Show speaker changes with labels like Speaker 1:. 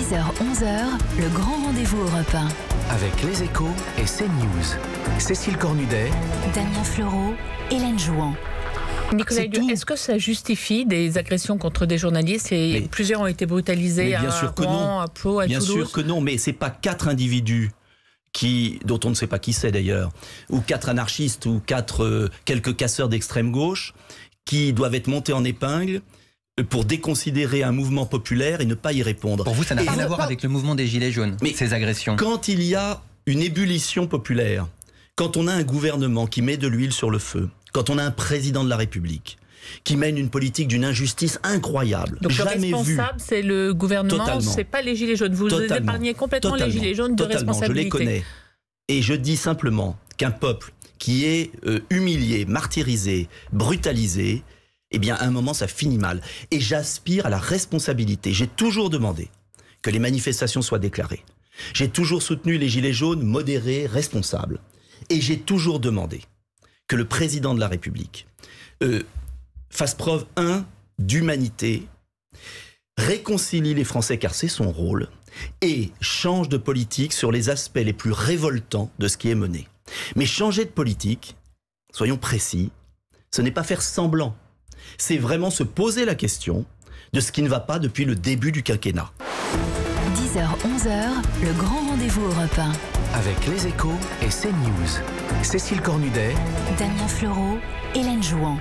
Speaker 1: 10h-11h, le grand rendez-vous Europe 1.
Speaker 2: Avec Les Échos et CNews. Cécile Cornudet,
Speaker 1: Damien Fleureau, Hélène Jouan.
Speaker 3: Nicolas Hulot, est-ce que ça justifie des agressions contre des journalistes plusieurs ont été brutalisés à Rouen, à Pau, à Toulouse.
Speaker 4: Bien sûr que non, mais c'est pas 4 individus dont on ne sait pas qui c'est d'ailleurs, ou 4 anarchistes ou quelques casseurs d'extrême gauche qui doivent être montés en épingle pour déconsidérer un mouvement populaire et ne pas y répondre.
Speaker 5: Pour vous, ça n'a rien à voir avec le mouvement des Gilets jaunes, ces agressions.
Speaker 4: Quand il y a une ébullition populaire, quand on a un gouvernement qui met de l'huile sur le feu, quand on a un président de la République qui mène une politique d'une injustice incroyable,
Speaker 3: donc
Speaker 4: jamais
Speaker 3: le responsable, c'est le gouvernement, c'est pas les Gilets jaunes. Vous épargnez complètement les Gilets jaunes de responsabilité.
Speaker 4: Je les connais. Et je dis simplement qu'un peuple qui est humilié, martyrisé, brutalisé, eh bien, à un moment, ça finit mal. Et j'aspire à la responsabilité. J'ai toujours demandé que les manifestations soient déclarées. J'ai toujours soutenu les Gilets jaunes modérés, responsables. Et j'ai toujours demandé que le président de la République fasse preuve, d'humanité, réconcilie les Français, car c'est son rôle, et change de politique sur les aspects les plus révoltants de ce qui est mené. Mais changer de politique, soyons précis, ce n'est pas faire semblant. C'est vraiment se poser la question de ce qui ne va pas depuis le début du quinquennat.
Speaker 1: 10h-11h, le grand rendez-vous Europe 1.
Speaker 2: avec Les Échos et CNews. Cécile Cornudet,
Speaker 1: Damien Fleureau, Hélène Jouan.